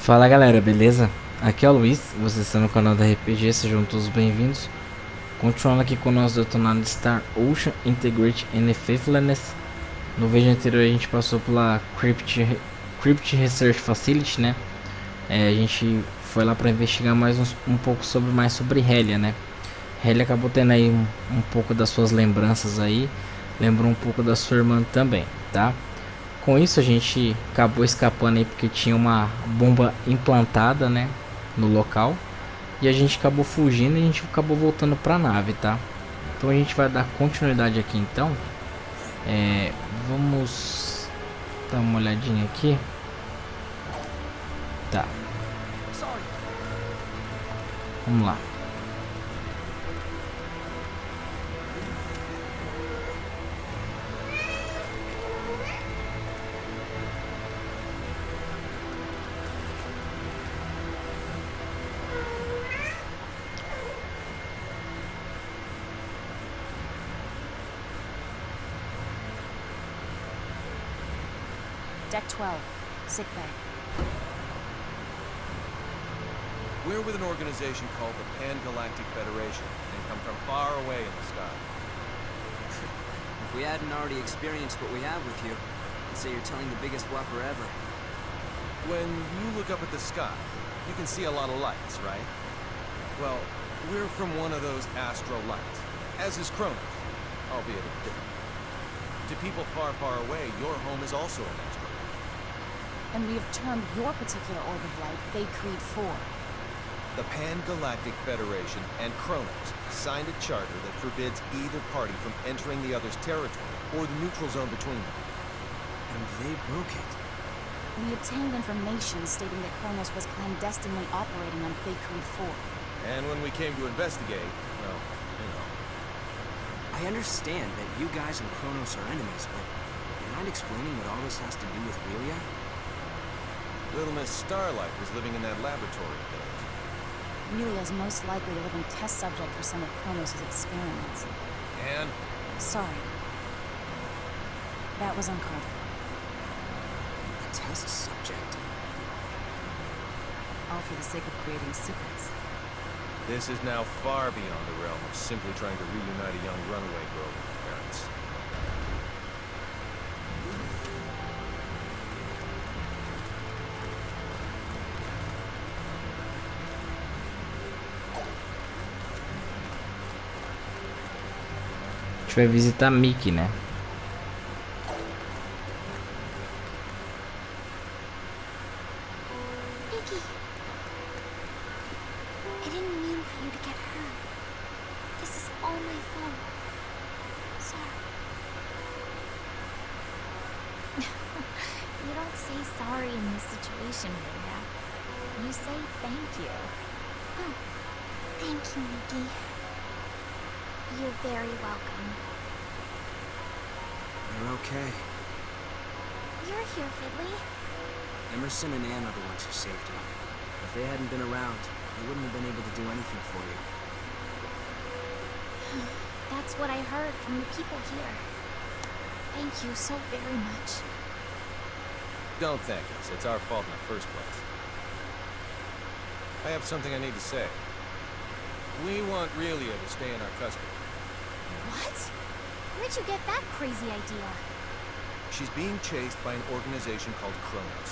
Fala galera, beleza? Aqui é o Luiz, você está no canal da RPG, sejam todos bem-vindos. Continuando aqui com o nosso Detonado Star Ocean Integrate and Faithlessness. No vídeo anterior a gente passou pela Crypt Research Facility, né? A gente foi lá para investigar um pouco sobre Relia, né? Relia acabou tendo aí um pouco das suas lembranças aí, lembrou um pouco da sua irmã também, tá? Com isso a gente acabou escapando aí porque tinha uma bomba implantada, né, no local. E a gente acabou fugindo e a gente acabou voltando para a nave, tá? Então a gente vai dar continuidade aqui então. Vamos dar uma olhadinha aqui. Tá. Vamos lá. Deck 12, sick bay. We're with an organization called the Pan-Galactic Federation, and come from far away in the sky. If we hadn't already experienced what we have with you, I'd say you're telling the biggest whopper ever. When you look up at the sky, you can see a lot of lights, right? Well, we're from one of those astro lights, as is Kronos, albeit a different. To people far, far away, your home is also an astro. And we have termed your particular orb of light Fate Creed 4. The Pan-Galactic Federation and Kronos signed a charter that forbids either party from entering the other's territory or the neutral zone between them. And they broke it. We obtained information stating that Kronos was clandestinely operating on Fate Creed 4. And when we came to investigate, well, you know. I understand that you guys and Kronos are enemies, but you mind explaining what all this has to do with Relia? Little Miss Starlight was living in that laboratory of theirs. Relia is most likely a living test subject for some of Kronos' experiments. And? Sorry. That was uncalled for. A test subject? All for the sake of creating secrets. This is now far beyond the realm of simply trying to reunite a young runaway girl with her parents. A gente vai visitar Mickey, né? Mickey, I didn't mean for you to get hurt. This is all my fault. Sorry. You don't say sorry in this situation, Relia. You say thank you. Oh, thank you, Mickey. You're very welcome. You're okay. You're here, Fiddly. Emerson and Anne are the ones who saved you. If they hadn't been around, they wouldn't have been able to do anything for you. That's what I heard from the people here. Thank you so very much. Don't thank us. It's our fault in the first place. I have something I need to say. We want Relia to stay in our custody. What? Where'd you get that crazy idea? She's being chased by an organization called Kronos.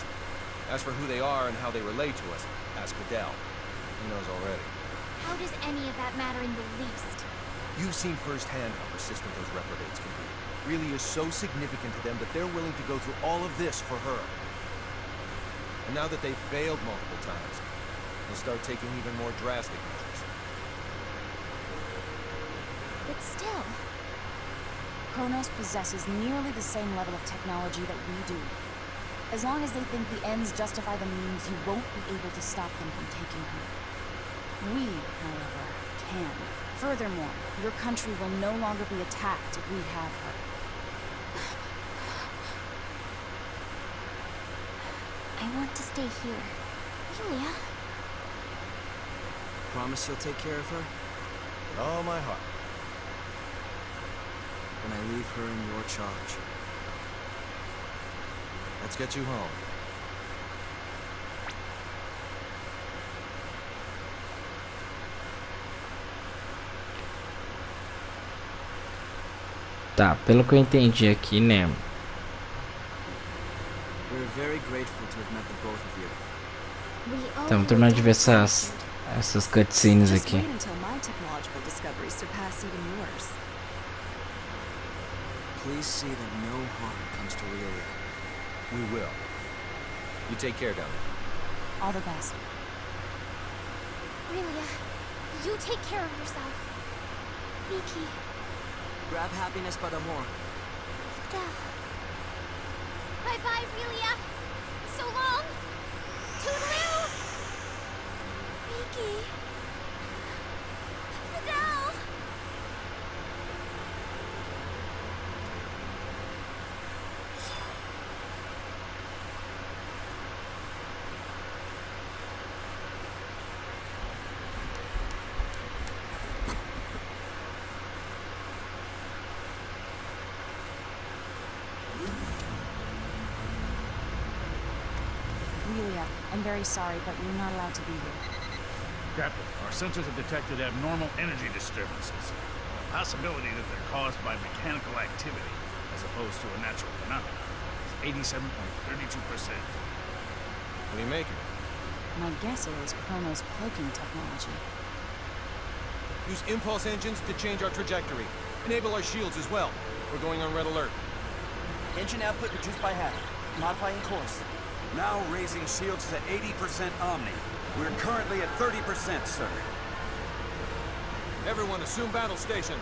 As for who they are and how they relate to us, ask Fidel. He knows already. How does any of that matter in the least? You've seen firsthand how persistent those reprobates can be. Relia is so significant to them that they're willing to go through all of this for her. And now that they've failed multiple times, they'll start taking even more drastic measures. But still, Kronos possesses nearly the same level of technology that we do. As long as they think the ends justify the means, you won't be able to stop them from taking her. We, however, can. Furthermore, your country will no longer be attacked if we have her. I want to stay here. Relia? Promise you'll take care of her? With all my heart. When I leave her in your charge. Let's get you home. Tá, pelo que eu entendi aqui, né? We're very grateful to have met the both of you. Estamos terminando de ver essas cutscenes Just aqui. wait until my technological discoveries surpass even yours. Please see that no harm comes to Relia. We will. You take care down there. All the best. Relia, you take care of yourself. Miki, Grab happiness by the horn. Fidel. Bye-bye, Relia. So long. Toodaloo. Miki. Fidel. Relia, I'm very sorry, but you're not allowed to be here. Captain, our sensors have detected abnormal energy disturbances. The possibility that they're caused by mechanical activity, as opposed to a natural phenomenon, is 87.32%. What do you make of it? My guess is Kronos' cloaking technology. Use impulse engines to change our trajectory. Enable our shields as well. We're going on red alert. Engine output reduced by half. Modifying course. Now raising shields to 80% Omni. We're currently at 30%, sir. Everyone, assume battle station.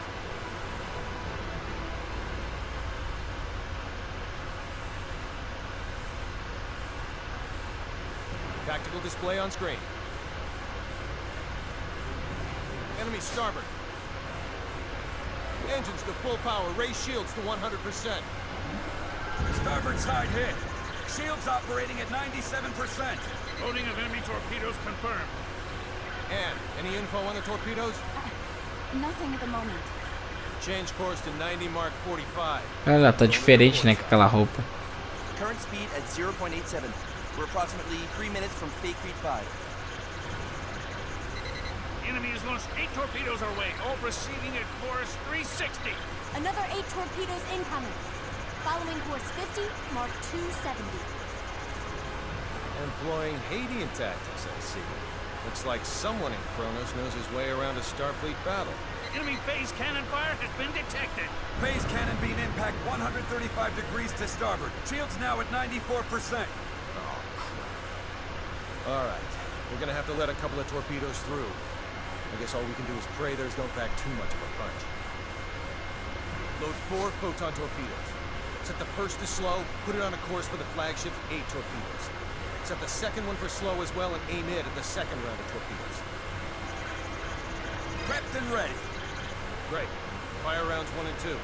Tactical display on screen. Enemy starboard. Engines to full power. Raise shields to 100%. Starboard side hit. Shields operating at 97%. Loading of enemy torpedoes confirmed. And any info on the torpedoes? Nothing at the moment. Change course to 90 Mark 45. Ela tá diferente, né, com aquela roupa. Current speed at 0.87. We're approximately 3 minutes from Fake Creek 5. Enemy has launched 8 torpedoes our way, all proceeding at course 360. Another 8 torpedoes incoming. Following course 50, Mark 270. Employing Hadean tactics, I see. Looks like someone in Kronos knows his way around a Starfleet battle. Enemy phase cannon fire has been detected. Phase cannon beam impact 135 degrees to starboard. Shields now at 94%. Oh, crap. All right. We're gonna have to let a couple of torpedoes through. I guess all we can do is pray theirs don't pack too much of a punch. Load 4 photon torpedoes. Set the first to slow, put it on a course for the flagship's 8 torpedoes. Set the second one for slow as well and aim it at the second round of torpedoes. Prepped and ready. Great. Fire rounds 1 and 2.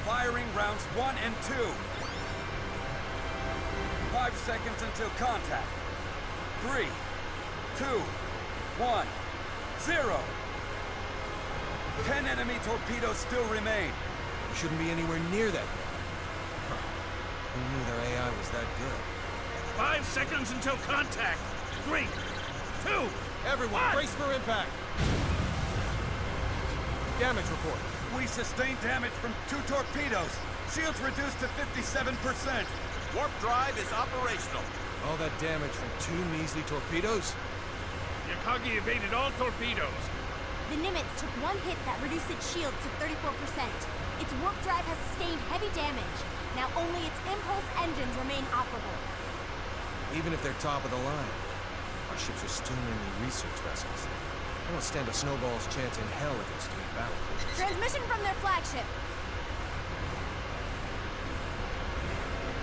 Firing rounds 1 and 2. 5 seconds until contact. 3, 2, 1, 0. 10 enemy torpedoes still remain. We shouldn't be anywhere near that. Huh. Who knew their AI was that good? 5 seconds until contact. 3, 2, Everyone, brace for impact. Damage report. We sustained damage from 2 torpedoes. Shields reduced to 57%. Warp drive is operational. All that damage from 2 measly torpedoes? Yakagi evaded all torpedoes. The Nimitz took one hit that reduced its shields to 34%. Its warp drive has sustained heavy damage. Now only its impulse engines remain operable. Even if they're top of the line, our ships are still mainly research vessels. I don't stand a snowball's chance in hell against 3 battle cruisers. Transmission from their flagship.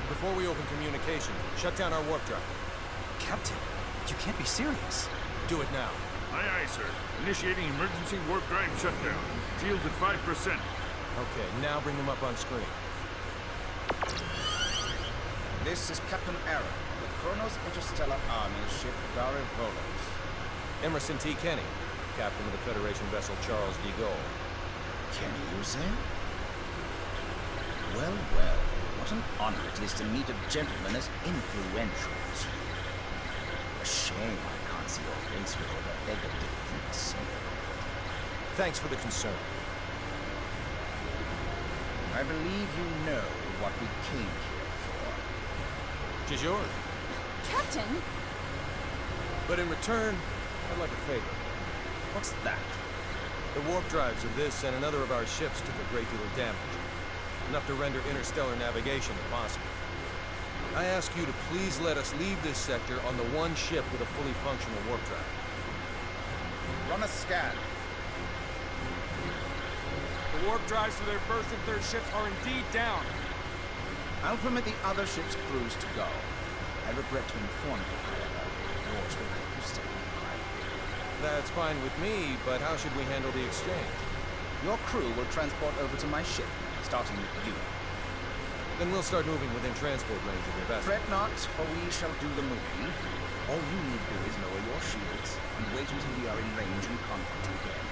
Before we open communication, shut down our warp drive. Captain, you can't be serious. Do it now. Aye, aye, sir. Initiating emergency warp drive shutdown. Shields at 5%. Okay, now bring them up on screen. This is Captain Aaron, the Kronos Interstellar Army ship Volos. Emerson T. Kenny, captain of the Federation vessel Charles de Gaulle. Kenny, you say? Well, well, what an honor it is to meet a gentleman as influential as you. A shame I can't see your face with all the beggar defeat smear. Thanks for the concern. I believe you know what we came here for. Which is yours. Captain! But in return, I'd like a favor. What's that? The warp drives of this and another of our ships took a great deal of damage. Enough to render interstellar navigation impossible. I ask you to please let us leave this sector on the one ship with a fully functional warp drive. Run a scan. The warp drives for their first and third ships are indeed down. I'll permit the other ship's crews to go. I regret to inform you, however, yours will have to stay behind. That's fine with me, but how should we handle the exchange? Your crew will transport over to my ship, starting with you. Then we'll start moving within transport range of your vessel. Fret not, for we shall do the moving. All you need do is lower your shields and wait until we are in range and contact again.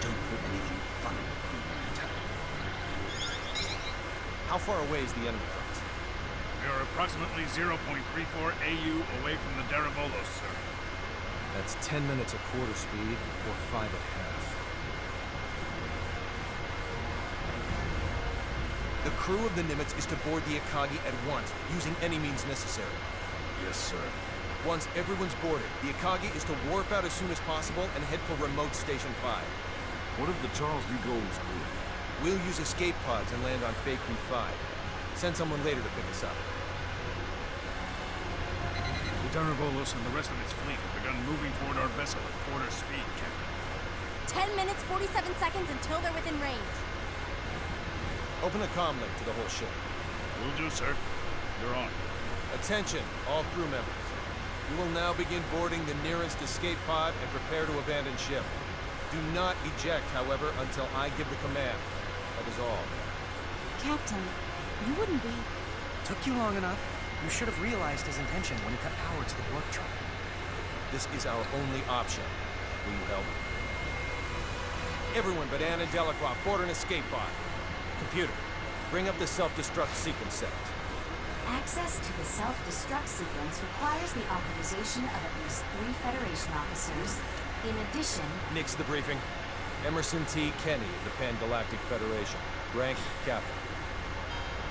Don't put anything funny in that. How far away is the enemy from us? We are approximately 0.34 AU away from the Deravolos, sir. That's 10 minutes at quarter speed, or 5 at half. The crew of the Nimitz is to board the Akagi at once, using any means necessary. Yes, sir. Once everyone's boarded, the Akagi is to warp out as soon as possible and head for remote Station 5. What of the Charles de Gaulle's crew? We'll use escape pods and land on Faithlessness 5. Send someone later to pick us up. The Deravolos and the rest of its fleet have begun moving toward our vessel at quarter speed, Captain. 10 minutes, 47 seconds until they're within range. Open a comm link to the whole ship. Will do, sir. You're on. Attention, all crew members. You will now begin boarding the nearest escape pod and prepare to abandon ship. Do not eject, however, until I give the command. That is all. Captain, you wouldn't be... Took you long enough. You should have realized his intention when he cut power to the warp drive. This is our only option. Will you help? Everyone but Anne and Delacroix board an escape pod. Computer, bring up the self-destruct sequence settings. Access to the self-destruct sequence requires the authorization of at least 3 Federation officers. In addition... Nix the briefing. Emerson T. Kenny of the Pan-Galactic Federation. Rank, Captain.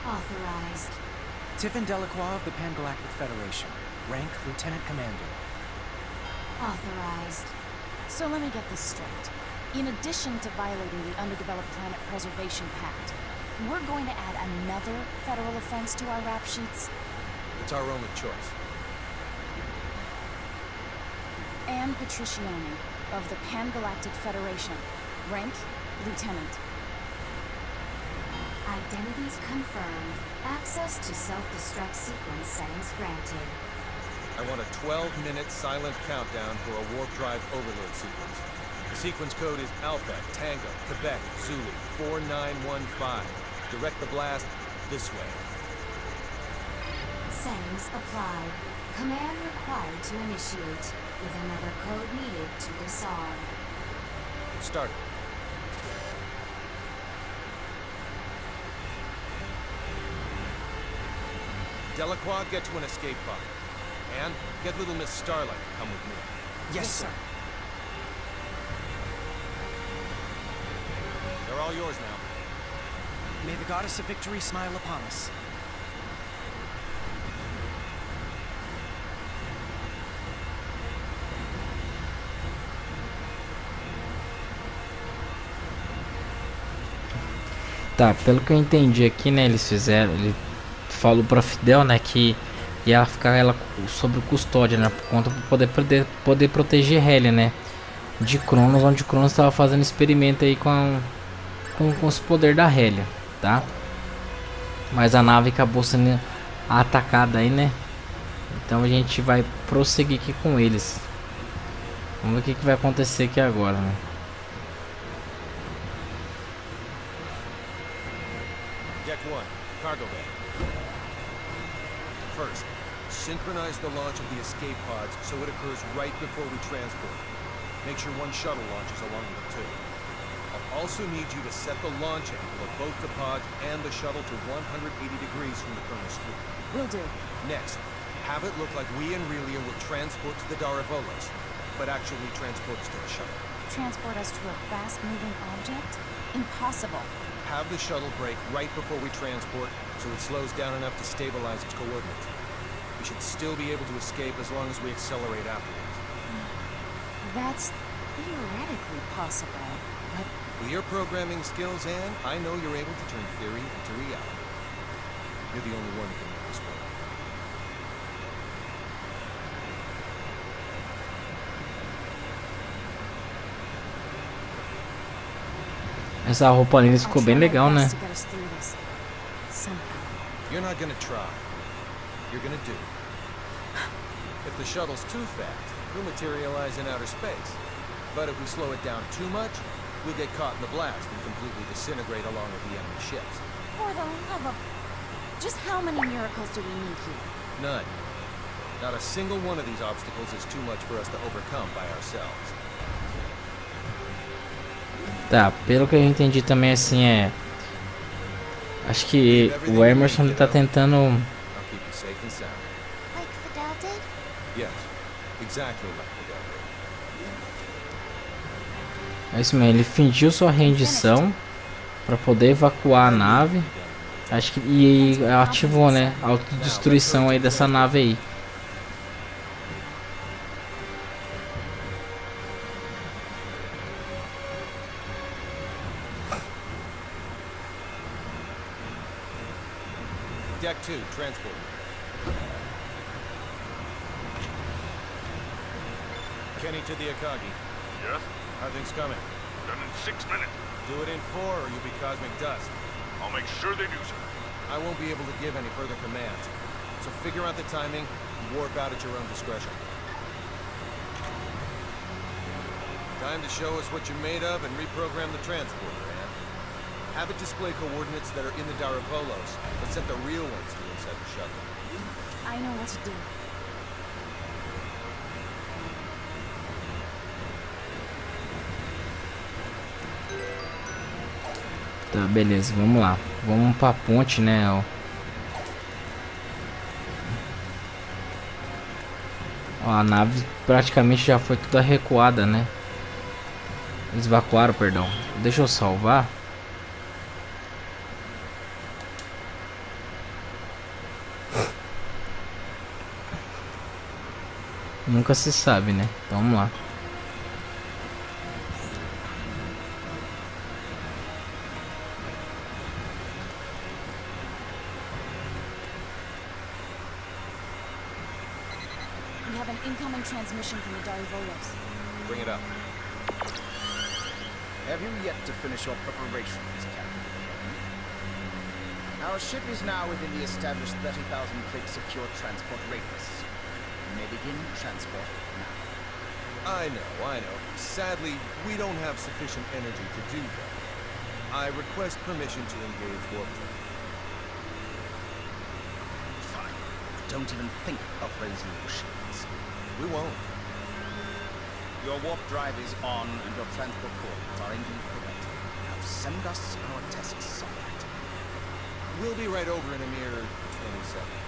Authorized. Tiffin Delacroix of the Pan-Galactic Federation. Rank Lieutenant Commander. Authorized. So let me get this straight. In addition to violating the Underdeveloped Planet Preservation Pact, we're going to add another federal offense to our rap sheets? It's our only choice. Anne Patricioni of the Pan-Galactic Federation. Rank, Lieutenant. Identities confirmed. Access to self-destruct sequence settings granted. I want a 12-minute silent countdown for a warp drive overload sequence. The sequence code is Alpha, Tango, Quebec, Zulu, 4915. Direct the blast this way. Settings applied. Command required to initiate, with another code needed to disarm. Start. Delacroix, get to an escape pod. And get little Miss Starlight to come with me. Yes, sir. They're all yours now. May the goddess of victory smile upon us. Tá, pelo que eu entendi aqui, né, eles fizeram, ele falou pra Fidel, né, que ia ficar ela sob custódia, né, por conta pra poder proteger Relia, né, de Kronos, onde Kronos estava fazendo experimento aí com os poderes da Relia, tá? Mas a nave acabou sendo atacada aí, né? Então a gente vai prosseguir aqui com eles. Vamos ver o que vai acontecer aqui agora, né? Deck 1, cargo bay. First, synchronize the launch of the escape pods so it occurs right before we transport. Make sure one shuttle launches along with it too. I'll also need you to set the launch angle of both the pods and the shuttle to 180 degrees from the Kronos fleet. Will do. Next, have it look like we and Relia will transport to the Daravolos, but actually transport us to the shuttle. Transport us to a fast-moving object? Impossible. have the shuttle brake right before we transport, so it slows down enough to stabilize its coordinates. We should still be able to escape as long as we accelerate afterwards. That's theoretically possible, but With your programming skills, Anne, I know you're able to turn theory into reality. You're the only one who can make this work. Essa roupa ali ficou bem legal, né? to get us through this. Somehow. You're not gonna try. You're gonna do. If the shuttle's too fast, we'll materialize in outer space. But if we slow it down too much, we'll get caught in the blast and completely disintegrate along with the enemy ships. For the love of... Just how many miracles do we need here? None. Not a single one of these obstacles is too much for us to overcome by ourselves. Tá, pelo que eu entendi também assim acho que o Emerson ele tá tentando. I'll keep you safe and sound. Like Fidel did? Yes, exactly like Fidel. É isso mesmo, ele fingiu sua rendição para poder evacuar a nave. Acho que e ativou, né, a autodestruição aí dessa nave aí. Deck 2, transport. Kenny to the Akagi. Yes? How things coming? Done in 6 minutes. Do it in 4 or you'll be cosmic dust. I'll make sure they do, sir. I won't be able to give any further commands. So figure out the timing and warp out at your own discretion. Time to show us what you're made of and reprogram the transporter, Anne. Have it display coordinates that are in the Daravolos, but set the real ones to inside the shuttle. I know what to do. Tá, beleza, vamos lá. Vamos pra ponte, né? Ó, a nave praticamente já foi toda recuada, né? Eles evacuaram, perdão. Deixa eu salvar. Nunca se sabe, né? Então vamos lá. We have an incoming transmission from the Daravolos. Bring it up. Have you yet to finish your preparations, Captain? Our ship is now within the established 30,000 plate secure transport radius. You may begin transport now. I know. Sadly, we don't have sufficient energy to do that. I request permission to engage warp drive. Fine. Don't even think of raising your shields. We won't. Your warp drive is on and your transport coordinates are indeed correct. Now send us our test subject. We'll be right over in a mere 20 seconds.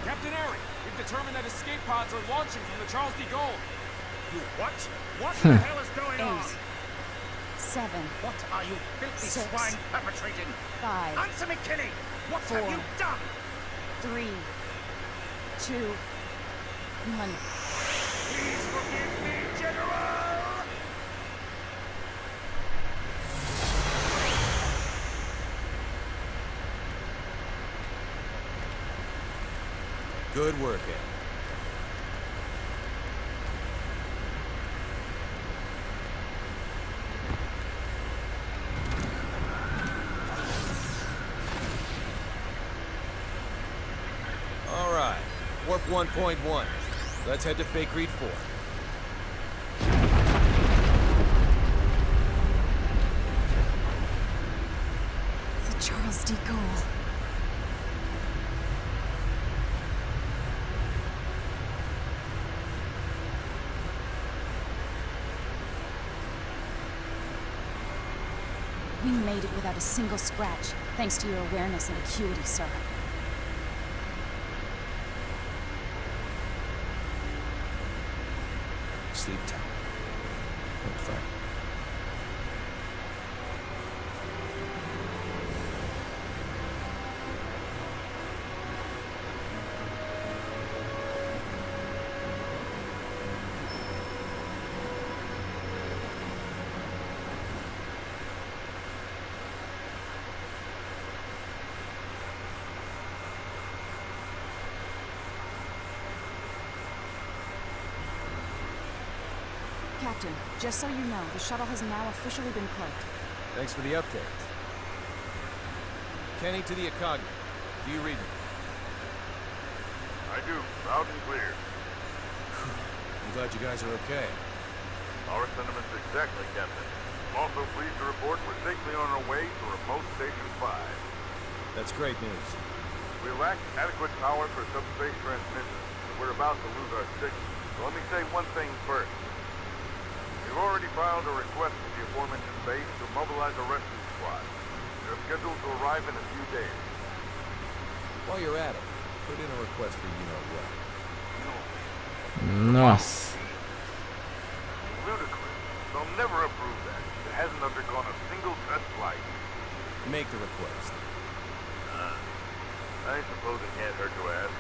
Captain Airy, we've determined that escape pods are launching from the Charles D. Gaulle. You what? What the hell is going on? 8, 7, What are you filthy 6, swine perpetrating? 5, Answer me, Kenny! What 4, have you done? 3, 2, 1. Please forgive me, General! Good work, Ed. All right, warp 1.1. Let's head to Fake Read 4. The Charles D. Gaulle. We made it without a single scratch, thanks to your awareness and acuity, sir. Sleep tight. Don't fret. Captain, just so you know, the shuttle has now officially been cloaked. Thanks for the update. Kenny to the Akagi. Do you read me? I do, loud and clear. I'm glad you guys are okay. Our sentiments exactly, Captain. I'm also pleased to report we're safely on our way to remote Station 5. That's great news. We lack adequate power for subspace transmission, and we're about to lose our signal. So let me say one thing first. We've already filed a request with the aforementioned base to mobilize a rescue squad. They're scheduled to arrive in a few days. While you're at it, put in a request for you-know-what. Nossa. Ludicrous. They'll never approve that. It hasn't undergone a single test flight. Make the request. I suppose it can't hurt to ask.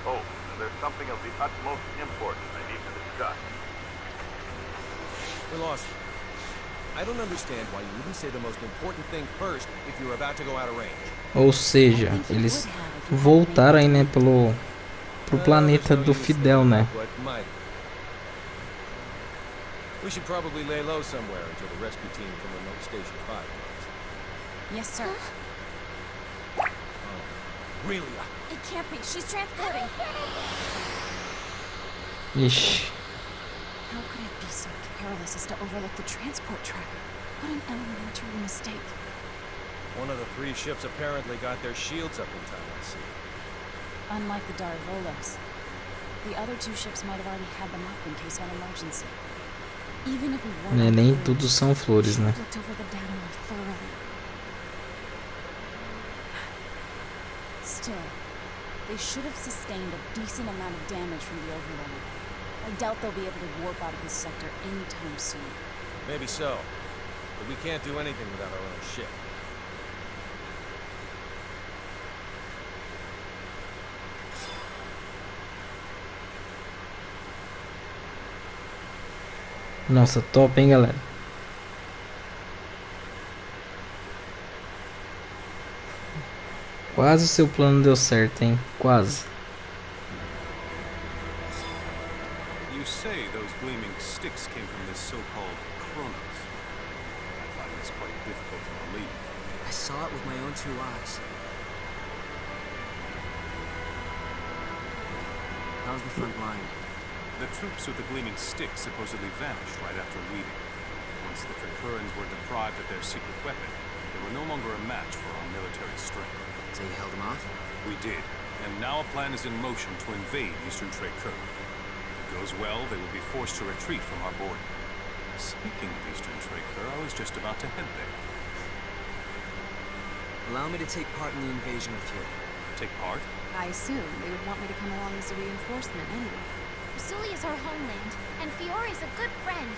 Oh, and there's something of the utmost importance I need to discuss. We lost them. I don't understand why you wouldn't say the most important thing first if you're about to go out of range. Ou seja, eles voltaram aí, né, pro planeta do Fidel, né? We should probably lay low somewhere until the rescue team from remote Station 5 comes. Yes, sir. Relia. It can't be. She's transporting. Ixi. How could it be so careless as to overlook the transport tracker? What an elementary mistake. One of the 3 ships apparently got their shields up in time, I see. Unlike the Darvolos, the other 2 ships might have already had them up in case of an emergency. Even if we weren't, Nem tudo são flores, né? looked over the data more thoroughly. Still, they should have sustained a decent amount of damage from the overload. I doubt they'll be able to warp out of this sector anytime soon. Maybe so, but we can't do anything without our own ship. Nossa, top, hein, galera? Quase o seu plano deu certo, hein? Quase. You say those gleaming sticks came from this so-called Kronos. I find this quite difficult to believe. I saw it with my own 2 eyes. How's the front line? The troops with the gleaming sticks supposedly vanished right after leaving. Once the Concurrents were deprived of their secret weapon, they were no longer a match for our military strength. So you held them off? We did, and now a plan is in motion to invade Eastern Trade-Kur. If it goes well, they will be forced to retreat from our border. Speaking of Eastern Trade-Kur, I was just about to head there. Allow me to take part in the invasion with you. Take part? I assume they would want me to come along as a reinforcement anyway. Rasuli is our homeland, and Fiore is a good friend.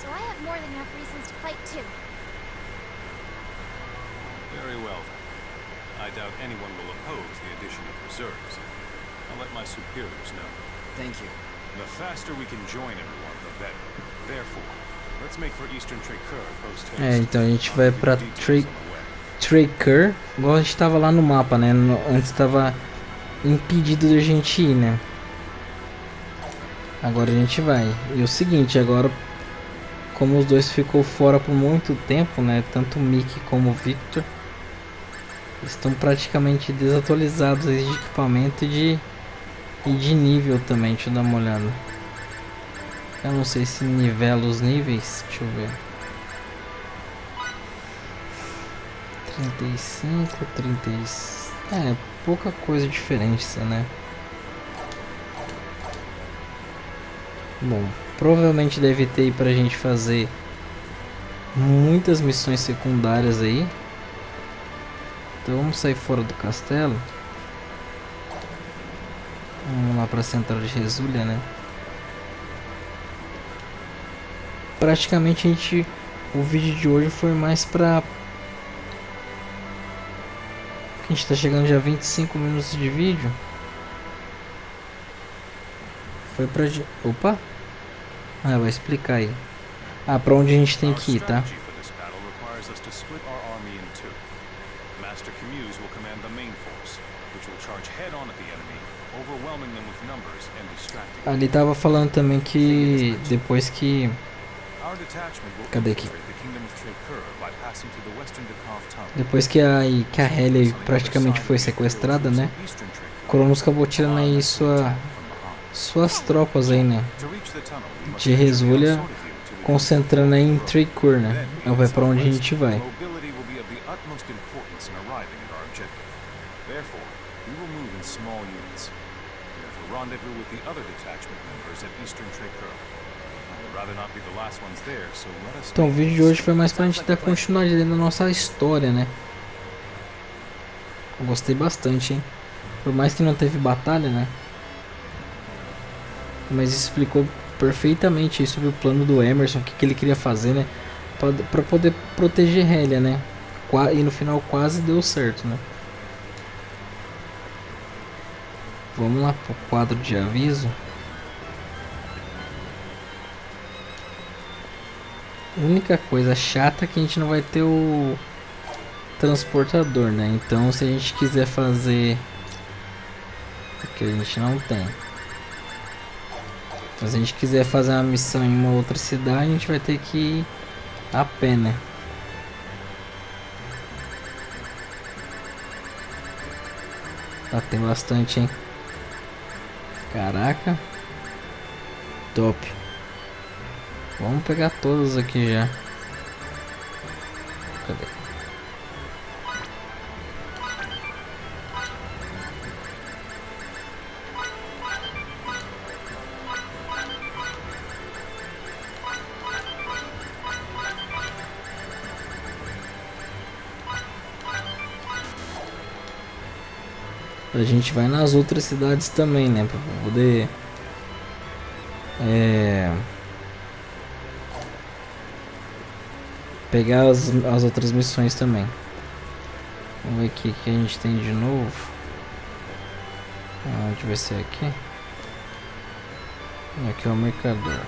So I have more than enough reasons to fight too. Very well. I doubt anyone will oppose the addition of reserves. I'll let my superiors know. Thank you. The faster we can join everyone, the better. Therefore, let's make for Eastern Trade-Kur post haste. Então a gente vai pra Trade-Kur, igual a gente tava lá no mapa, né? Antes tava impedido de a gente ir, né? Agora a gente vai. E o seguinte, agora como os dois ficou fora por muito tempo, né? Tanto o Mickey como o Victor estão praticamente desatualizados de equipamento e de nível também. Deixa eu dar uma olhada. Eu não sei se nivela os níveis. Deixa eu ver. 35, 36. É, pouca coisa diferente, né? Bom, provavelmente deve ter aí pra gente fazer muitas missões secundárias aí. Então vamos sair fora do castelo. Vamos lá pra central de Relia, né? Praticamente o vídeo de hoje foi mais pra... A gente tá chegando já a 25 minutos de vídeo. Foi pra... Opa! Ah, vai explicar aí. Ah, pra onde a gente tem que ir, tá? Ali tava falando também que depois que Cadê aqui? Depois que a Relia praticamente foi sequestrada, né? Kronos acabou tirando aí suas tropas aí, né? De Relia, concentrando aí em Tricor, né? É pra onde a gente vai. Então o vídeo de hoje foi mais pra gente dar continuidade na nossa história, né? Eu gostei bastante, hein? Por mais que não teve batalha, né? Mas explicou perfeitamente sobre o plano do Emerson, o que ele queria fazer, né? Pra poder proteger Relia, né? E no final quase deu certo, né? Vamos lá pro quadro de aviso. A única coisa chata é que a gente não vai ter o transportador, né? Então se a gente quiser fazer, porque a gente não tem. Então, se a gente quiser fazer uma missão em uma outra cidade, a gente vai ter que ir a pé, né? Tá, tem bastante, hein? Caraca. Top. Vamos pegar todos aqui já. Cadê? A gente vai nas outras cidades também, né? Pra poder pegar as outras missões também. Vamos ver aqui o que a gente tem de novo. Onde vai ser aqui? Aqui é o mercador.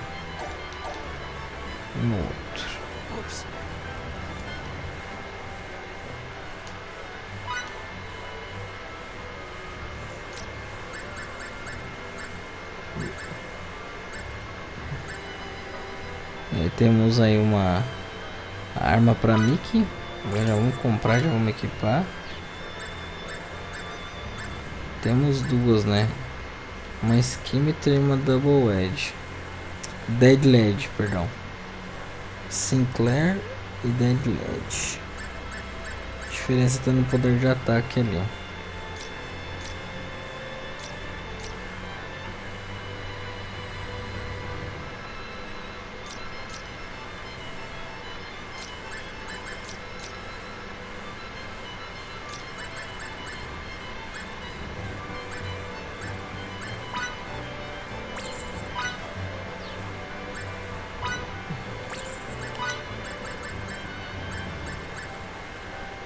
No outro. E temos aí uma arma para Mickey. Agora já vamos comprar, já vamos equipar. Temos duas, né? Uma Skimitar e uma Double Edge. Deadly Edge, perdão. Sinclair e Deadly Edge. A diferença está no poder de ataque ali.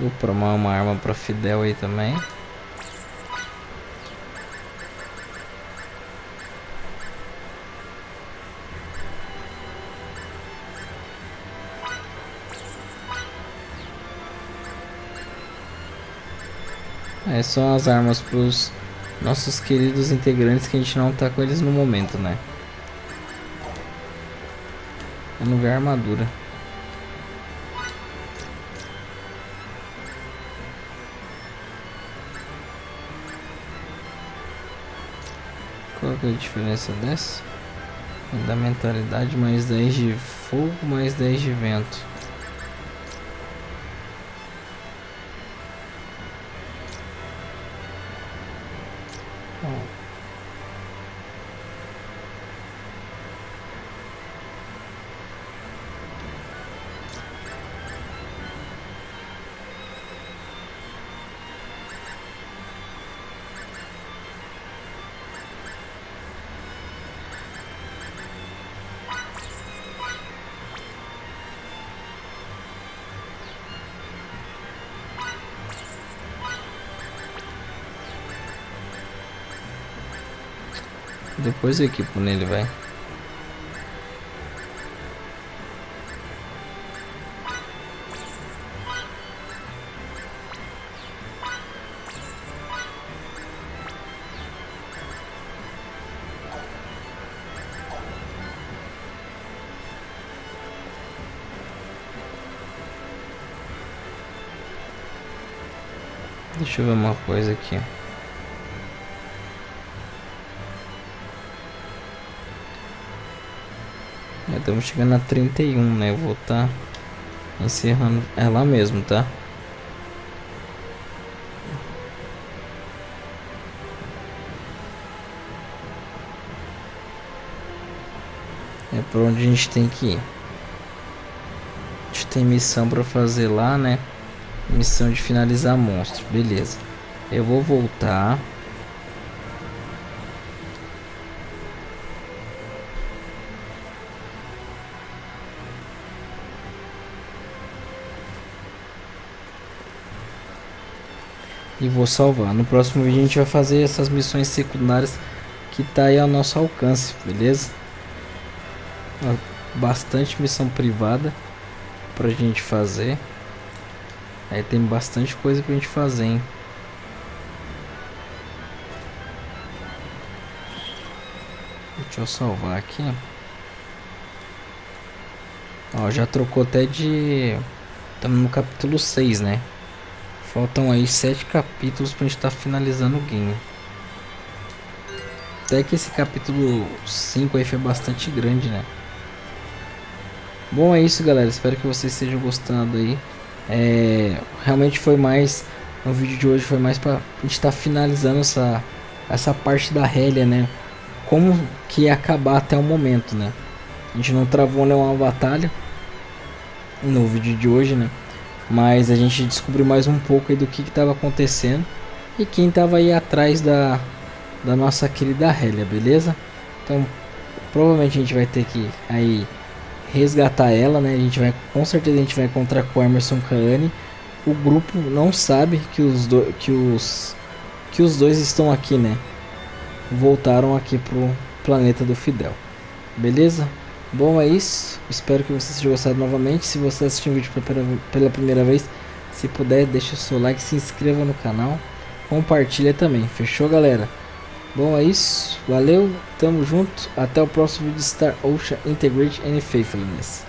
Vou promar uma arma para Fidel aí também. São as armas para os nossos queridos integrantes que a gente não tá com eles no momento, né? Eu não vi a armadura. Qual que é a diferença dessa? Fundamentalidade mais 10 de fogo, mais 10 de vento. Depois eu equipo nele, vai. Deixa eu ver uma coisa aqui. Já estamos chegando a 31, né? Eu vou estar encerrando. É lá mesmo, tá? É por onde a gente tem que ir. A gente tem missão para fazer lá, né? Missão de finalizar monstro. Beleza. Eu vou voltar. E vou salvar. No próximo vídeo a gente vai fazer essas missões secundárias que tá aí ao nosso alcance, beleza? Bastante missão privada pra gente fazer. Aí tem bastante coisa pra gente fazer, hein? Deixa eu salvar aqui. Ó, já trocou até de... Estamos no capítulo 6, né? Faltam aí 7 capítulos pra gente estar finalizando o game. Até que esse capítulo 5 aí foi bastante grande, né? Bom, é isso, galera. Espero que vocês estejam gostando aí. Realmente foi mais... No vídeo de hoje foi mais pra gente estar finalizando essa parte da Relia, né? Como que ia acabar até o momento, né? A gente não travou nenhuma batalha no vídeo de hoje, né? Mas a gente descobriu mais um pouco aí do que estava acontecendo e quem estava aí atrás da nossa querida Relia, beleza? Então provavelmente a gente vai ter que aí resgatar ela, né? Com certeza a gente vai encontrar com o Emerson Kaane. O grupo não sabe que os dois estão aqui, né? Voltaram aqui pro planeta do Fidel, beleza? Bom, é isso. Espero que vocês tenham gostado novamente. Se você assistiu o vídeo pela primeira vez, se puder, deixa o seu like, se inscreva no canal, compartilha também. Fechou, galera? Bom, é isso. Valeu, tamo junto. Até o próximo vídeo de Star Ocean Integrate and Faithlessness.